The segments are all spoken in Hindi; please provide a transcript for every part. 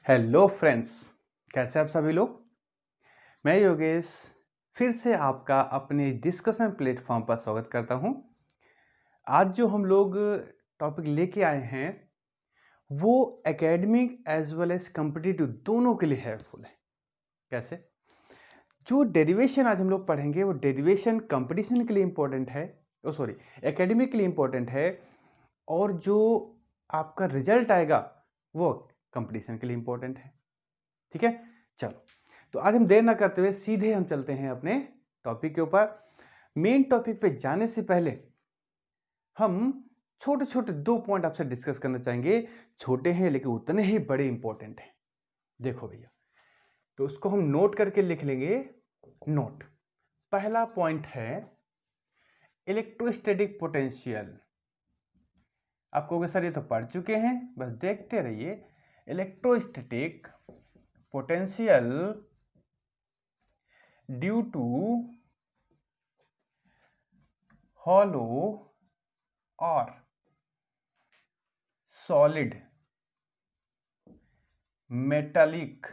हेलो फ्रेंड्स, कैसे आप सभी लोग। मैं योगेश फिर से आपका अपने डिस्कशन प्लेटफॉर्म पर स्वागत करता हूं। आज जो हम लोग टॉपिक लेके आए हैं वो academic as well as competitive दोनों के लिए हेल्पफुल है। कैसे? जो डेरिवेशन आज हम लोग पढ़ेंगे वो डेरिवेशन कंपटीशन के लिए इम्पोर्टेंट है, एकेडमिक के लिए इम्पोर्टेंट है, और जो आपका रिजल्ट आएगा वो कंपटीशन के लिए इम्पोर्टेंट है। ठीक है, चलो तो आज हम देर ना करते हुए सीधे हम चलते हैं अपने टॉपिक के ऊपर। मेन टॉपिक पे जाने से पहले हम छोटे छोटे 2 पॉइंट आपसे डिस्कस करना चाहेंगे। छोटे हैं लेकिन उतने ही बड़े इंपॉर्टेंट हैं। देखो भैया, तो उसको हम नोट करके लिख लेंगे। नोट, पहला पॉइंट है इलेक्ट्रोस्टैटिक पोटेंशियल। आप कहोगे सर ये तो पढ़ चुके हैं, बस देखते रहिए। Electrostatic potential due to hollow or solid metallic,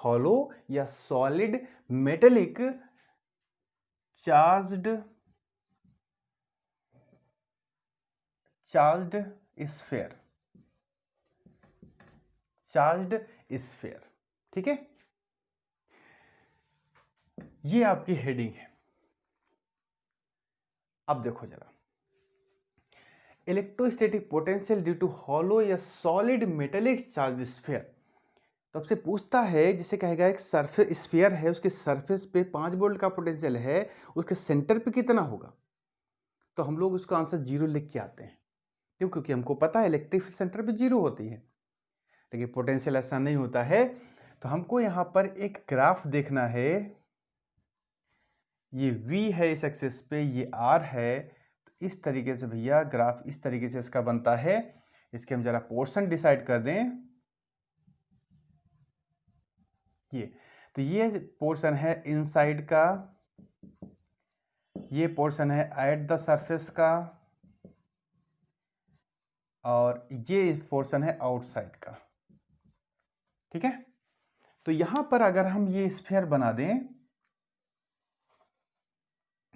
hollow या solid metallic charged sphere, ठीक है। ये आपकी हेडिंग है। अब देखो जरा, electrostatic potential due to hollow या सॉलिड मेटेलिक चार्ज स्फीयर। तो आपसे पूछता है, जिसे कहेगा एक सरफेस स्फीयर है, उसके सरफेस पे 5 वोल्ट का पोटेंशियल है, उसके सेंटर पे कितना होगा? तो हम लोग उसका आंसर 0 लिख के आते हैं। क्यों? क्योंकि हमको पता है इलेक्ट्रिक फील्ड सेंटर पे 0 होती है, लेकिन पोटेंशियल ऐसा नहीं होता है। तो हमको यहाँ पर एक ग्राफ देखना है। ये V है इस एक्सिस पे, ये R है। तो इस तरीके से भैया ग्राफ इस तरीके से इसका बनता है। इसके हम जरा पोर्शन डिसाइड कर दें। तो ये पोर्शन है इनसाइड का, ये पोर्शन है एट द सरफेस का, और ये पोर्शन है आउटसाइड का। ठीक है, तो यहां पर अगर हम ये स्फीयर बना दें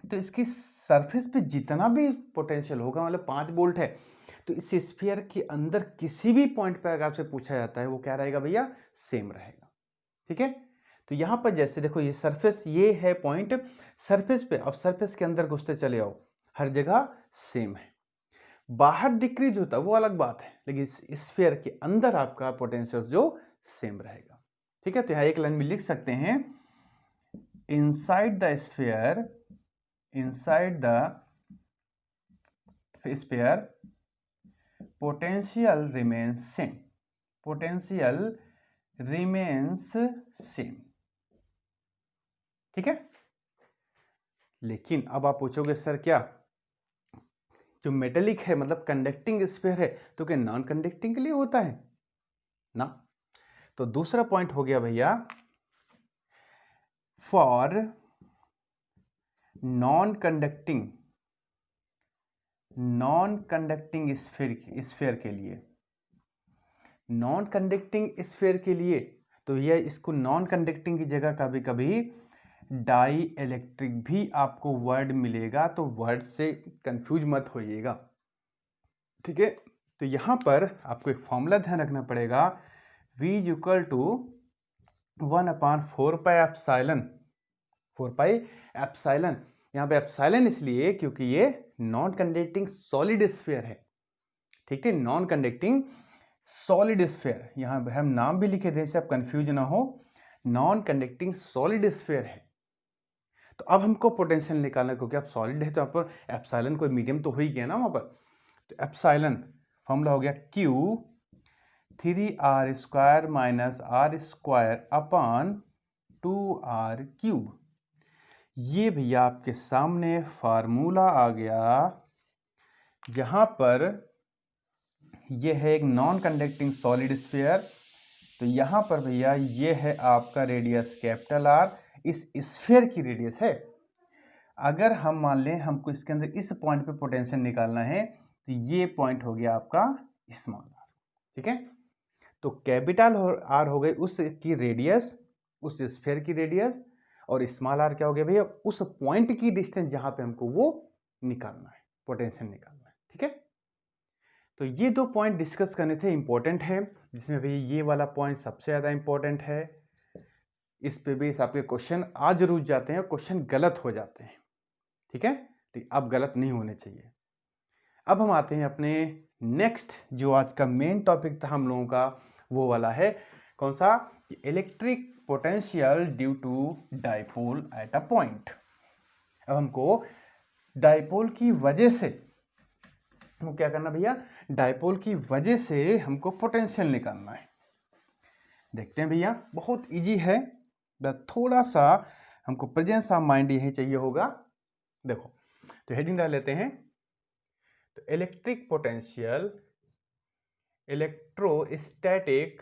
तो इसकी सरफेस पे जितना भी पोटेंशियल होगा, मतलब 5 वोल्ट है, तो इस स्फीयर के अंदर किसी भी पॉइंट पर अगर आपसे पूछा जाता है वो क्या रहेगा भैया? सेम रहेगा। ठीक है, तो यहां पर जैसे देखो ये सरफेस, ये है पॉइंट सरफेस पे, अब सरफेस के अंदर घुसते चले आओ, हर जगह सेम है। बाहर डिक्रीज होता है वो अलग बात है, लेकिन इस स्फीयर के अंदर आपका पोटेंशियल जो सेम रहेगा। ठीक है, तो यहां एक लाइन में लिख सकते हैं, inside the sphere, inside the sphere potential remains same, potential remains same। ठीक है, लेकिन अब आप पूछोगे सर क्या जो मेटेलिक है मतलब कंडक्टिंग स्फीयर है तो क्या नॉन कंडक्टिंग के लिए होता है ना? तो दूसरा पॉइंट हो गया भैया, फॉर नॉन कंडक्टिंग स्फीयर के लिए, नॉन कंडक्टिंग स्फीयर के लिए, तो यह इसको नॉन कंडक्टिंग की जगह कभी कभी डाई इलेक्ट्रिक भी आपको वर्ड मिलेगा, तो वर्ड से कंफ्यूज मत होइएगा। ठीक है, तो यहां पर आपको एक फॉर्मूला ध्यान रखना पड़ेगा, V equal to 1/4 pi epsilon, 4 pi epsilon. यहाँ पे एप्सिलॉन इसलिए क्योंकि ये नॉन कंडक्टिंग सॉलिड स्फीयर है। ठीक है, नॉन कंडक्टिंग सॉलिड स्फीयर, यहां हम नाम भी लिखे दें, आप कंफ्यूज ना हो, नॉन कंडक्टिंग सॉलिड स्फीयर है। तो अब हमको पोटेंशियल निकालना, क्योंकि आप सॉलिड है तो आप एप्सिलॉन कोई मीडियम तो हो ही गया ना वहां पर। तो एप्सिलॉन फॉर्मूला हो गया Q 3r² minus r² upon 2r³। ये भैया आपके सामने फार्मूला आ गया, जहां पर ये है एक नॉन कंडक्टिंग सॉलिड स्फीयर। तो यहां पर भैया ये है आपका रेडियस कैपिटल R, इस स्फीयर की रेडियस है। अगर हम मान लें हमको इसके अंदर इस पॉइंट पे पोटेंशियल निकालना है, तो ये पॉइंट हो गया आपका स्मॉल r। ठीक है। तो कैपिटल आर हो गई उसकी रेडियस, उस स्फीयर की रेडियस, और स्मॉल आर क्या हो गया भैया, उस पॉइंट की डिस्टेंस जहां पे हमको वो निकालना है, पोटेंशियल निकालना है। ठीक है, तो ये दो पॉइंट डिस्कस करने थे, इंपॉर्टेंट है, जिसमें भैया ये वाला पॉइंट सबसे ज्यादा इंपॉर्टेंट है। इस पे बेस आपके क्वेश्चन आज जरूर जाते हैं, क्वेश्चन गलत हो जाते हैं। ठीक है, तो अब गलत नहीं होने चाहिए। अब हम आते हैं अपने नेक्स्ट, जो आज का मेन टॉपिक था हम लोगों का, वो वाला है कौन सा, electric potential due to dipole at a point. अब हमको डाइपोल की वजह से हमको क्या करना भैया, डाइपोल की वजह से हमको पोटेंशियल निकालना है। देखते हैं भैया, बहुत इजी है, बस थोड़ा सा हमको प्रेजेंस ऑफ माइंड यही चाहिए होगा। देखो, तो हेडिंग डाल लेते हैं, तो electric potential, electrostatic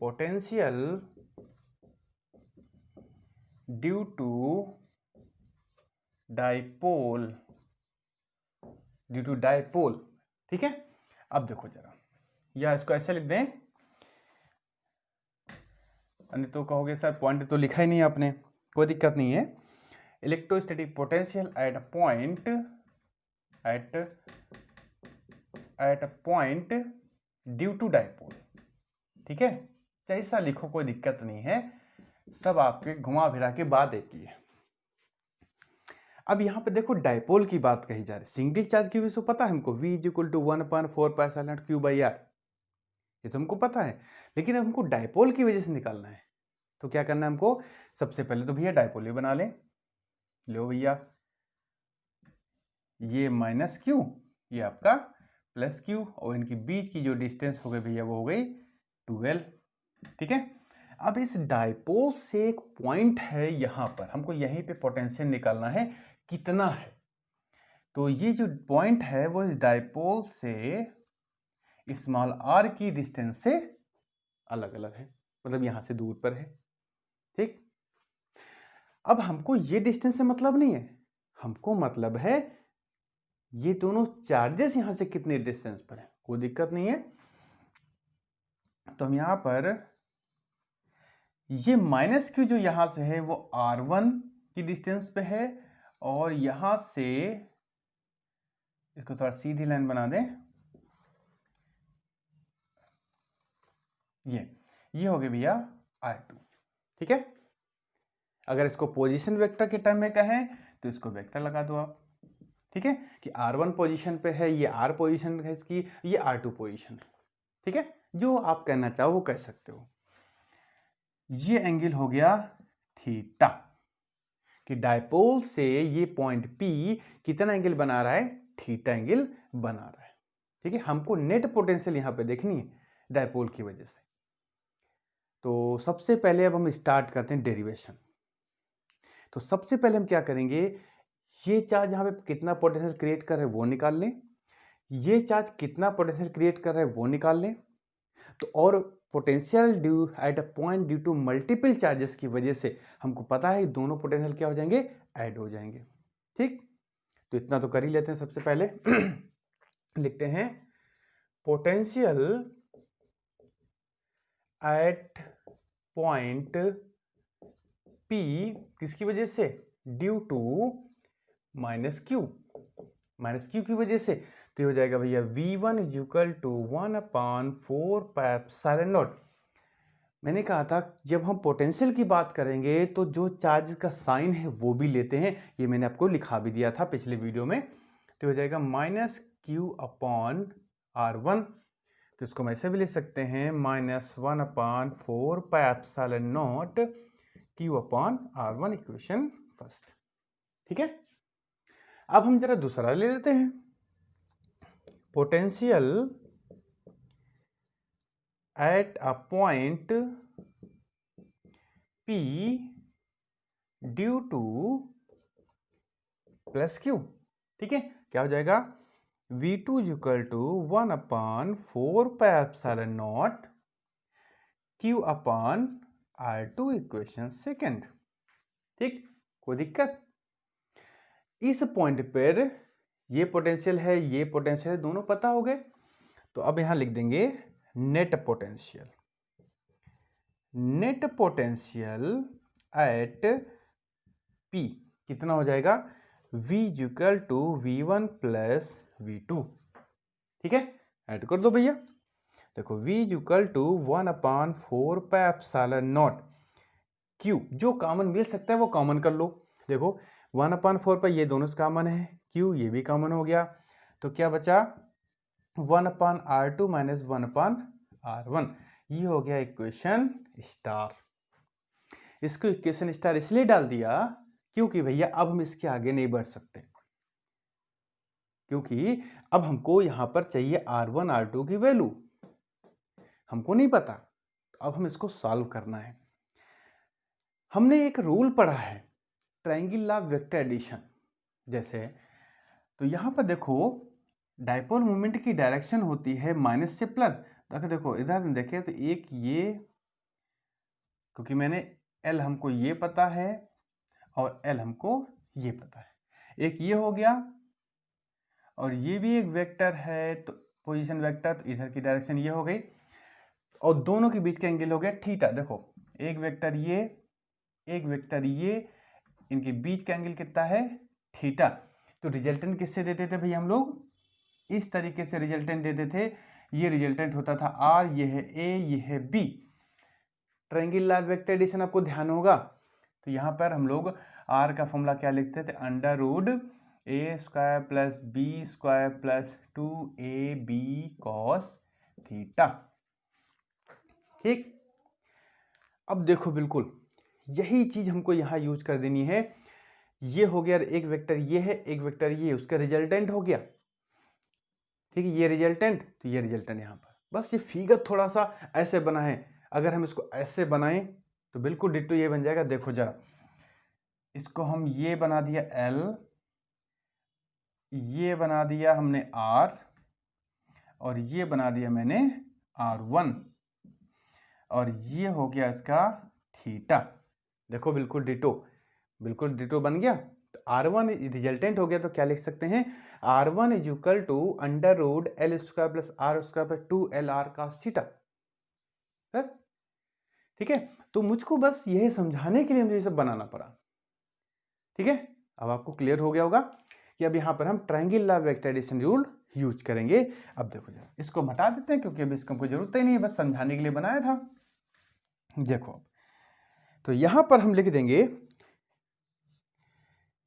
potential due to dipole, due to dipole. ठीक है, अब देखो जरा, या इसको ऐसे लिख दें, नहीं तो कहोगे सर पॉइंट तो लिखा ही नहीं आपने, कोई दिक्कत नहीं है। Electrostatic potential at a point, at a point due to dipole. ठीक है, जैसा लिखो कोई दिक्कत नहीं है, सब आपके घुमा फिरा के बात एक ही है। अब यहां पे देखो डाइपोल की बात कही जा रही है, सिंगल चार्ज की वजह से पता है हमको V = 1/4π/Q/r, ये तो हमको पता है, लेकिन हमको डाइपोल की वजह से निकालना है। तो क्या करना है हमको, सबसे पहले तो भैया डाइपोल ही बना लें। लो भैया, ये -Q, ये आपका +Q, और इनकी बीच की जो डिस्टेंस हो गई भैया वो हो गई 12। ठीक है, अब इस डाइपोल से एक पॉइंट है यहां पर, हमको यहीं पे पोटेंशियल निकालना है, कितना है। तो ये जो पॉइंट है वो इस डाइपोल से स्मॉल r की डिस्टेंस से अलग अलग है, मतलब यहां से दूर पर है। ठीक, अब हमको ये डिस्टेंस से मतलब नहीं है, हमको मतलब है ये दोनों चार्जेस यहां से कितने डिस्टेंस पर है, कोई दिक्कत नहीं है। तो हम यहां पर ये -Q जो यहां से है वो R1 की डिस्टेंस पे है, और यहां से इसको थोड़ा सीधी लाइन बना दें, ये हो गया भैया R2। ठीक है, अगर इसको पोजीशन वेक्टर के टर्म में कहें तो इसको वेक्टर लगा दो आप। ठीक है, कि R1 पोजीशन पे है, ये R पोजीशन है इसकी, ये R2 पोजीशन है। ठीक है, जो आप कहना चाहो वो कह सकते हो। ये एंगल हो गया थीटा, कि डाइपोल से ये पॉइंट P कितना एंगल बना रहा है, थीटा एंगल बना रहा है। ठीक है, हमको नेट पोटेंशियल यहां पे देखनी है डाइपोल की वजह से। तो सबसे पहले अब हम स्टार्ट करते हैं डेरिवेशन। तो सबसे पहले हम क्या करेंगे, ये चार्ज यहाँ पे कितना पोटेंशियल क्रिएट कर रहा है वो निकाल लें, ये चार्ज कितना पोटेंशियल क्रिएट कर रहा है वो निकाल लें। तो और potential due at a point due to multiple charges की वजह से हमको पता है दोनों पोटेंशियल क्या हो जाएंगे, ऐड हो जाएंगे। ठीक, तो इतना तो कर ही लेते हैं। सबसे पहले लिखते हैं पोटेंशियल एट पॉइंट P किसकी वजह से, ड्यू टू -Q, -Q की वजह से। तो ये हो जाएगा भैया V1 = 1/4πε0। मैंने कहा था जब हम पोटेंशियल की बात करेंगे तो जो चार्ज का साइन है वो भी लेते हैं, ये मैंने आपको लिखा भी दिया था पिछले वीडियो में। तो हो जाएगा -Q/R1, तो इसको हम ऐसे भी लिख सकते हैं -1/4πε0 Q/R1, इक्वेशन फर्स्ट। ठीक है, अब हम जरा दूसरा ले लेते हैं, potential at a point P due to +Q। ठीक है, क्या हो जाएगा, V2 = 1/4πε0 Q/R2, इक्वेशन सेकेंड। ठीक, कोई दिक्कत, इस पॉइंट पर ये पोटेंशियल है, ये पोटेंशियल है, दोनों पता हो गए। तो अब यहां लिख देंगे net potential. Net potential at P कितना हो जाएगा, V equal to V1 plus V2। ठीक है, ऐड कर दो भैया। देखो V इक्वल टू 1/4 Q, जो कॉमन मिल सकता है वो कॉमन कर लो। देखो 1/4 ये दोनों से कॉमन है, Q ये भी कॉमन हो गया, तो क्या बचा 1/R2 माइनस 1/R1। ये हो गया इक्वेशन स्टार। इसको इक्वेशन स्टार इसलिए डाल दिया क्योंकि भैया अब हम इसके आगे नहीं बढ़ सकते, क्योंकि अब हमको यहां पर चाहिए R1 R2 की वैल्यू, हमको नहीं पता, अब हम इसको सॉल्व करना है। हमने एक रूल पढ़ा है ट्रायंगल ऑफ वेक्टर एडिशन जैसे, तो यहां पर देखो डायपोल मोमेंट की डायरेक्शन होती है माइनस से प्लस। तो देखो इधर देखें तो एक ये, क्योंकि मैंने एल हमको ये पता है और एल हमको ये पता है, एक ये हो गया और ये भी एक वेक्टर है, तो पोजीशन वेक्टर, तो इधर की डायरेक्शन ये हो गई और दोनों के बीच का एंगल हो गया थीटा। देखो एक वेक्टर ये, एक वेक्टर ये, इनके बीच का एंगल कितना है, थीटा। तो रिजल्टेंट किससे देते थे भाई हम लोग, इस तरीके से रिजल्टेंट देते थे। ये रिजल्टेंट होता था आर, ये है ए, ये है B. Triangle of vector addition आपको ध्यान होगा, तो यहाँ पर हम लोग आर का फॉर्मूला क्या लिखते थे, under root a square plus b square plus 2ab cos theta. ठीक, अब देखो बिल्कुल यही चीज हमको यहाँ यूज कर देनी है। ये हो गया, एक वेक्टर ये है, एक वेक्टर ये, उसका रिजल्टेंट हो गया। ठीक है, ये रिजल्टेंट, तो ये रिजल्टेंट यहाँ पर, बस ये फिगर थोड़ा सा ऐसे बना है। अगर हम इसको ऐसे बनाएं तो बिल्कुल डिट्टो ये बन जाएगा। देखो जरा, इसको हम ये बना दिया L, ये बना दिया हमने R, और ये बना दिया मैंने R1, और ये हो गया इसका थीटा। देखो बिल्कुल डिटो, बिल्कुल डिटो बन गया। तो R1 रिजल्टेंट हो गया, तो क्या लिख सकते हैं, R1 is equal to under root L square plus R square plus 2LR cos theta. बस ठीक है, तो मुझको बस यही समझाने के लिए मुझे सब बनाना पड़ा। ठीक है, अब आपको क्लियर हो गया होगा कि अब यहां पर हम triangle of vector addition rule use करेंगे। अब देखो जरा, इसको हटा देते हैं क्योंकि अभी इसका कोई जरूरत ही नहीं है, बस समझाने के लिए बनाया था। देखो तो यहां पर हम लिख देंगे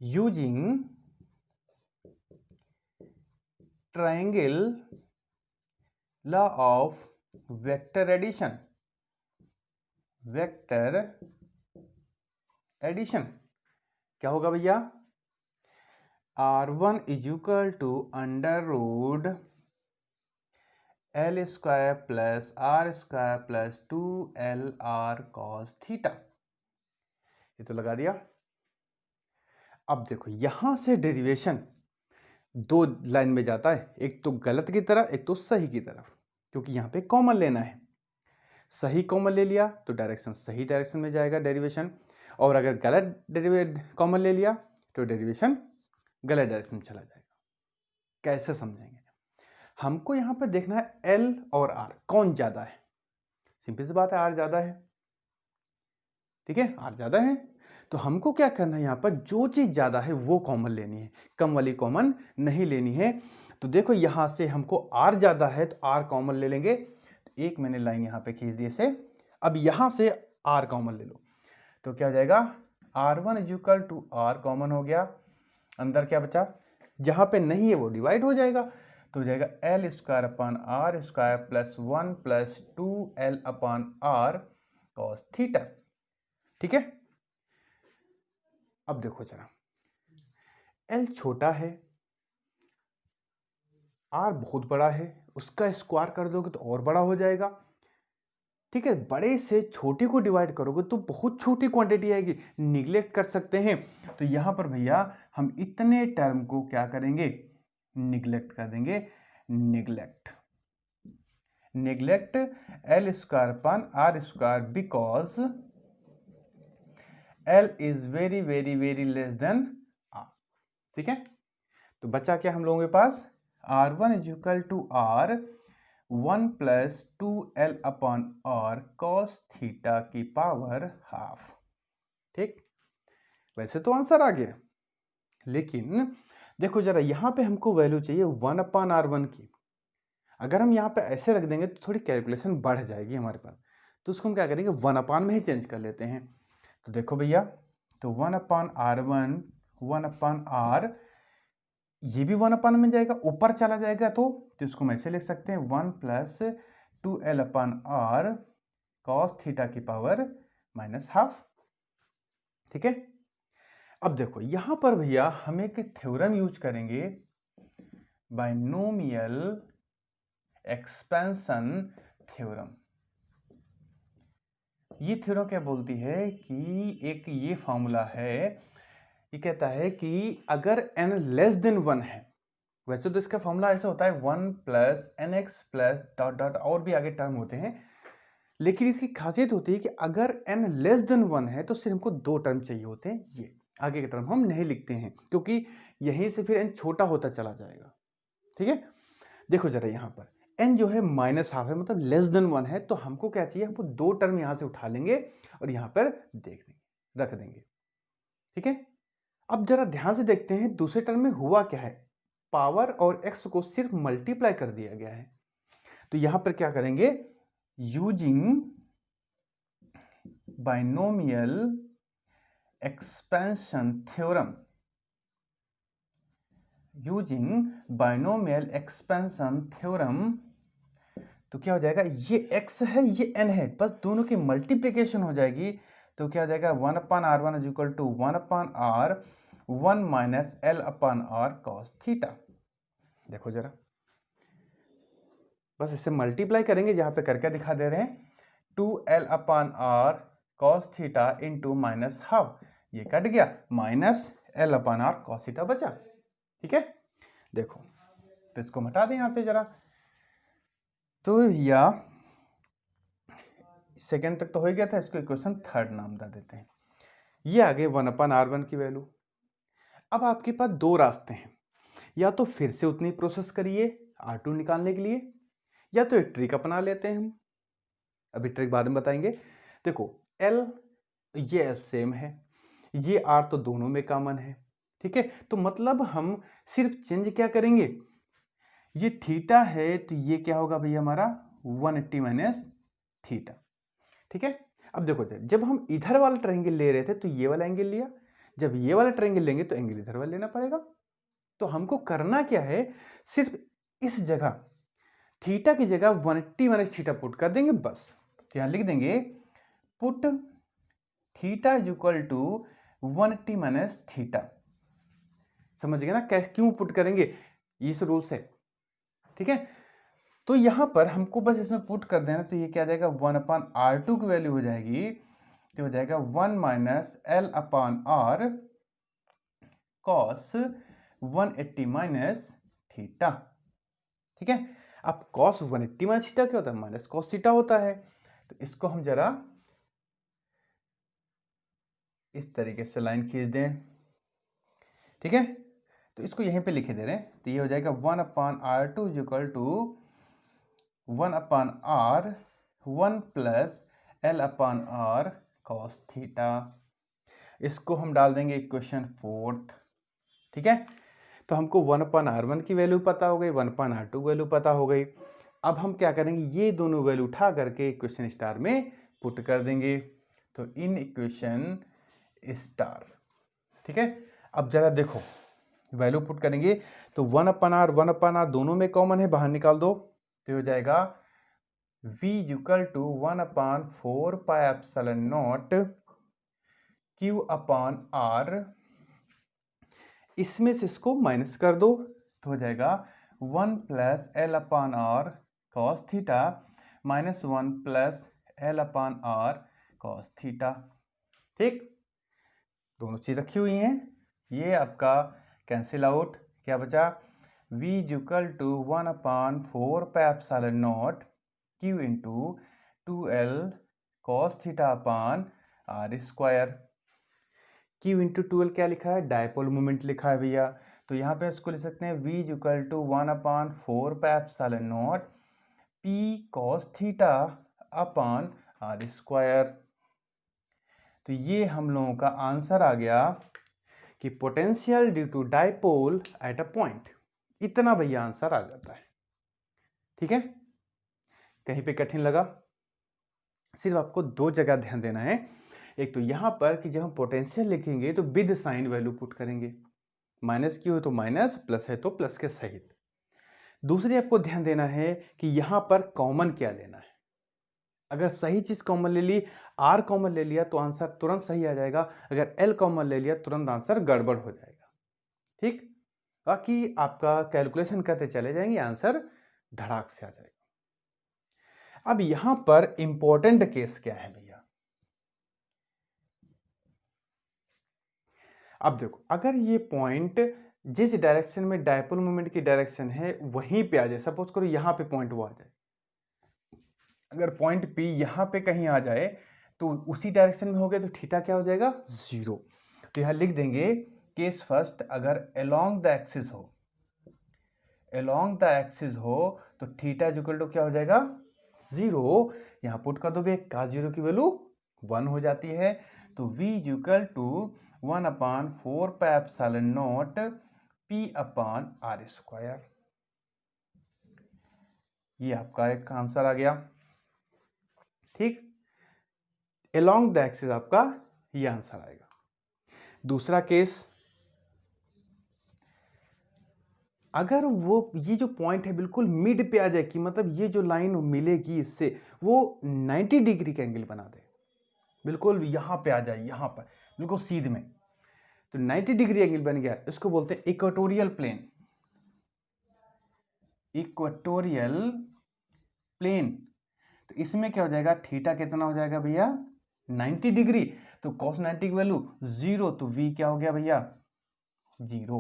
using triangle law of vector addition, vector addition क्या होगा भैया, R1 is equal to under root L square plus R square plus 2LR cos theta. ये तो लगा दिया। अब देखो यहां से डेरिवेशन दो लाइन में जाता है, एक तो गलत की तरफ, एक तो सही की तरफ, क्योंकि यहां पे कॉमन लेना है। सही कॉमन ले लिया तो डायरेक्शन सही डायरेक्शन में जाएगा डेरिवेशन, और अगर गलत कॉमन ले लिया तो डेरिवेशन गलत डायरेक्शन में चला जाएगा। कैसे समझेंगे, हमको यहां पर देखना है L और R कौन ज्यादा है। सिंपल सी बात है, R ज्यादा है। ठीक है, R ज्यादा है, तो हमको क्या करना है, यहां पर जो चीज ज्यादा है वो कॉमन लेनी है, कम वाली कॉमन नहीं लेनी है। तो देखो यहां से हमको R ज्यादा है तो R कॉमन ले लेंगे। तो एक मैंने लाइन यहां पे खींच दी इसे। अब यहां से R कॉमन ले लो तो क्या हो जाएगा, R1 is equal to R common हो गया, अंदर क्या बचा, जहां पे नहीं है वो डिवाइड हो जाएगा, तो हो जाएगा L square upon R square plus 1 plus 2L upon R cos theta. ठीक है, अब देखो जरा, L छोटा है, R बहुत बड़ा है, उसका स्क्वायर कर दोगे तो और बड़ा हो जाएगा। ठीक है, बड़े से छोटे को डिवाइड करोगे तो बहुत छोटी क्वांटिटी आएगी, निगलेक्ट कर सकते हैं। तो यहां पर भैया हम इतने टर्म को क्या करेंगे, निगलेक्ट कर देंगे। Neglect, neglect L square upon R square because L is very very very less than R। ठीक है, तो बचा क्या हम लोगों के पास, R1 is equal to R 1 plus 2L upon R cos theta की पावर हाफ। ठीक, वैसे तो आंसर आ गया, लेकिन देखो जरा यहां पे हमको वैल्यू चाहिए 1 अपॉन R1 की। अगर हम यहाँ पे ऐसे रख देंगे तो थोड़ी कैलकुलेशन बढ़ जाएगी हमारे पास, तो उसको हम क्या करेंगे 1 अपान में ही चेंज कर लेते हैं। तो देखो भैया, तो 1 अपान R1 1 अपान R, ये भी 1 अपान में जाएगा, ऊपर चला जाएगा तो इसको हम ऐसे लिख सकते हैं 1 प्लस 2L अपान R कॉस थीटा की पावर माइनस हाफ। ठीक है, अब देखो यहां पर भैया हम एक थ्योरम यूज करेंगे, बाइनोमियल एक्सपेंशन थ्योरम। ये थ्योरम क्या बोलती है कि एक ये फॉर्मूला है, ये कहता है कि अगर n लेस देन 1 है, वैसे तो इसका फॉर्मूला ऐसा होता है 1 plus N X plus dot dot और भी आगे टर्म होते हैं, लेकिन इसकी खासियत होती है कि अगर n लेस देन 1 है तो सिर्फ हमको दो टर्म चाहिए होते हैं, ये आगे के टर्म हम नहीं लिखते हैं क्योंकि यहीं से फिर n छोटा होता चला जाएगा। ठीक है, देखो जरा यहाँ पर n जो है माइनस हाफ है, मतलब लेस देन 1 है, तो हमको क्या चाहिए, हमको दो टर्म यहां से उठा लेंगे और यहां पर देख देंगे, रख देंगे। ठीक है, अब जरा ध्यान से देखते हैं दूसरे टर्म में हुआ क्या है, पावर और x को सिर्फ मल्टीप्लाई कर दिया गया है। तो यहां पर क्या करेंगे, using binomial expansion theorem, using binomial expansion theorem, तो क्या हो जाएगा, ये x है ये n है, बस दोनों की मल्टीप्लिकेशन हो जाएगी, तो क्या हो जाएगा 1 upon R1 is equal to 1 upon R 1 minus L upon R cos theta. देखो जरा, बस इसे मल्टीप्लाई करेंगे, जहां पे करके दिखा दे रहे हैं 2L अपान R cos theta into minus half, ये कट गया, minus L upon R cos theta बचा। ठीक है, देखो तो इसको हटा दें यहां से जरा, तो या सेकेंड तक तो हो गया था, इसको इक्वेशन थर्ड नाम दे देते हैं। ये आ गए 1 अपान R1 की वैल्यू। अब आपके पास दो रास्ते हैं, या तो फिर से उतनी प्रोसेस करिए R2 निकालने के लिए, या तो एक ट्रिक अपना लेते हैं हम, अभी ट्रिक बाद में बताएंगे। देखो L ये S सेम है, ये R तो दोनों में कॉमन है। ठीक है, तो मतलब हम सिर्फ चेंज क्या करेंगे, ये थीटा है तो ये क्या होगा भैया हमारा 180 माइनस थीटा। ठीक है, अब देखो जब हम इधर वाला ट्रायंगल ले रहे थे तो ये वाला एंगल लिया, जब ये वाला ट्रायंगल लेंगे तो एंगल इधर वाला लेना पड़ेगा। तो हमको करना क्या है, सिर्फ इस जगह थीटा की जगह 180 माइनस थीटा पुट कर देंगे बस। तो यहां लिख देंगे put theta is equal to 180 minus theta. समझ गए ना कैसे, क्यों पुट करेंगे, इस रूल से। ठीक है, तो यहां पर हमको बस इसमें पुट कर देना, तो ये क्या आ जाएगा 1 अपान R2 की वैल्यू हो जाएगी, तो हो जाएगा 1 minus L upon R cos 180 minus theta. ठीक है, अब कॉस 180 माइनस थीटा क्या होता है, माइनस कॉस थीटा होता है। तो इसको हम जरा इस तरीके से लाइन खींच दें। ठीक है, तो इसको यहीं पे लिखे दे रहे हैं, तो ये हो जाएगा 1 upon R2 is equal to 1 upon R 1 plus L upon R cos theta. इसको हम डाल देंगे इक्वेशन फोर्थ। ठीक है, तो हमको 1 अपान R1 की वैल्यू पता हो गई, 1 अपान R2 की वैल्यू पता हो गई। अब हम क्या करेंगे, ये दोनों वैल्यू उठा करके इक्वेशन स्टार में पुट कर देंगे, तो इन इक्वेशन स्टार। ठीक है, अब जरा देखो वैल्यू पुट करेंगे, तो 1 अपान R दोनों में कॉमन है, बाहर निकाल दो, तो हो जाएगा v equal to 1 upon 4 pi epsilon naught q upon r, इसमें से इसको माइनस कर दो, तो हो जाएगा 1 plus L upon R cos theta minus 1 plus L upon R cos theta. ठीक, दोनों चीज रखी हुई हैं, ये आपका कैंसिल आउट, क्या बचा, v equal to 1 upon 4 pi epsilon naught q into 2L cos theta upon R square. Q into 12 क्या लिखा है, डायपोल मोमेंट लिखा है भैया, तो यहाँ पे इसको लिख सकते हैं v equal to 1 upon 4 pi epsilon naught P cos theta upon R square. तो ये हम लोगों का आंसर आ गया कि potential due to dipole at a point. इतना भैया आंसर आ जाता है। ठीक है, कहीं पे कठिन लगा? सिर्फ आपको दो जगह ध्यान देना है। एक तो यहां पर कि जब हम पोटेंशियल लिखेंगे तो विद साइन वैल्यू पुट करेंगे, माइनस की हो तो माइनस, प्लस है तो प्लस के सहित। दूसरी आपको ध्यान देना है कि यहां पर कॉमन क्या लेना है। अगर सही चीज कॉमन ले ली, आर कॉमन ले लिया तो आंसर तुरंत सही आ जाएगा, अगर एल कॉमन ले लिया तुरंत आंसर गड़बड़ हो जाएगा। ठीक, बाकी आपका कैलकुलेशन करते चले जाएंगे, आंसर धड़ाक से आ जाएगा। अब यहां पर इंपॉर्टेंट केस क्या है भैया? अब देखो, अगर ये पॉइंट जिस डायरेक्शन में डायपोल मोमेंट की डायरेक्शन है वहीं पे आ जाए, सपोज करो यहां पे पॉइंट वो आ जाए, अगर पॉइंट P यहां पे कहीं आ जाए तो उसी डायरेक्शन में हो गया तो थीटा क्या हो जाएगा? 0। तो यहां लिख देंगे केस फर्स्ट, अगर अलोंग द एक्सिस हो, अलोंग द एक्सिस हो तो थीटा इक्वल टू क्या हो जाएगा? 0। यहां पुट कर दोगे, का 0 की वैल्यू 1 हो जाती है। तो V equal to 1/4 pi epsilon naught P upon R square. ये आपका एक आंसर आ गया। ठीक, अलोंग द एक्सिस आपका ये आंसर आएगा। दूसरा केस, अगर वो ये जो पॉइंट है बिल्कुल मिड पे आ जाए, कि मतलब ये जो लाइन मिलेगी इससे वो 90 डिग्री का एंगल बना दे, बिल्कुल यहां पे आ जाए, यहां पर बिल्कुल सीध में, तो 90 डिग्री एंगल बन गया, इसको बोलते हैं इक्वेटोरियल प्लेन। इक्वेटोरियल प्लेन, तो इसमें क्या हो जाएगा? थीटा कितना हो जाएगा भैया? 90 डिग्री। तो cos 90 की वैल्यू 0, तो V क्या हो गया भैया? 0।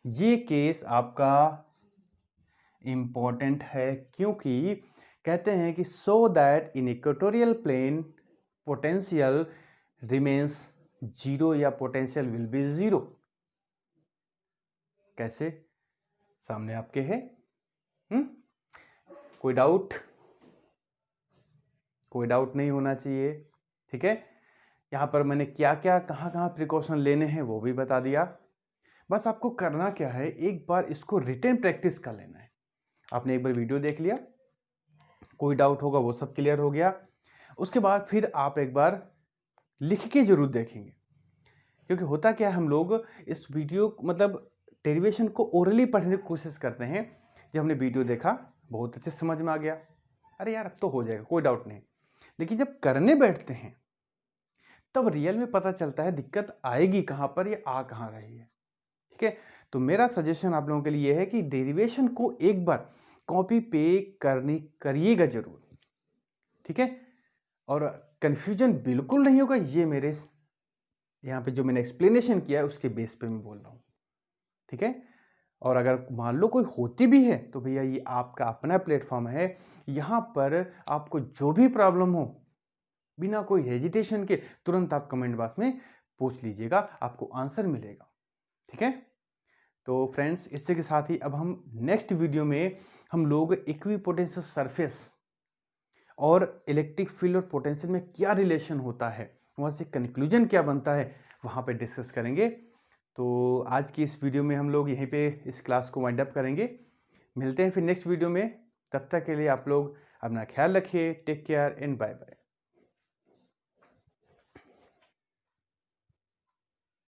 ये केस आपका इंपॉर्टेंट है, क्योंकि कहते हैं कि so that in equatorial plane potential remains 0 या पोटेंशियल विल बी 0। कैसे? सामने आपके है। कोई डाउट? कोई डाउट नहीं होना चाहिए। ठीक है, यहां पर मैंने क्या क्या कहां कहां प्रिकॉशन लेने हैं वो भी बता दिया। बस आपको करना क्या है, एक बार इसको रिटन प्रैक्टिस कर लेना है। आपने एक बार वीडियो देख लिया, कोई डाउट होगा वो सब क्लियर हो गया, उसके बाद फिर आप एक बार लिख के जरूर देखेंगे। क्योंकि होता क्या है, हम लोग इस वीडियो मतलब डेरिवेशन को ओरली पढ़ने की कोशिश करते हैं। जब हमने वीडियो देखा बहुत अच्छे समझ में आ गया, अरे यार अब तो हो जाएगा, कोई डाउट नहीं। लेकिन जब करने बैठते हैं तब रियल में पता चलता है दिक्कत आएगी कहां पर, ये आ कहां रही है। ठीक है, तो मेरा सजेशन आप लोगों के लिए है कि डेरिवेशन को एक बार कॉपी पे करिएगा जरूर। ठीक है, और कंफ्यूजन बिल्कुल नहीं होगा, ये मेरे यहाँ पे जो मैंने एक्सप्लेनेशन किया है उसके बेस पे मैं बोल रहा हूँ। ठीक है, और अगर मान लो कोई होती भी है तो भैया ये आपका अपना प्लेटफॉर्म है, यहाँ पर आपको जो भी प्रॉब्लम हो बिना कोई हेजिटेशन के तुरंत आप कमेंट बॉक्स में पूछ लीजिएगा, आपको आंसर मिलेगा। ठीक है, तो फ्रेंड्स इससे के साथ ही अब हम नेक्स्ट वीडियो में हम लोग इक्विपोटेंशियल सरफेस और इलेक्ट्रिक फील्ड और पोटेंशियल में क्या रिलेशन होता है, वहाँ से कंक्लूजन क्या बनता है, वहाँ पे डिस्कस करेंगे। तो आज की इस वीडियो में हम लोग यहीं पे इस क्लास को वाइंड अप करेंगे। मिलते हैं फिर नेक्स्ट वीडियो में, तब तक के लिए आप लोग अपना ख्याल रखिए। Take care and bye bye.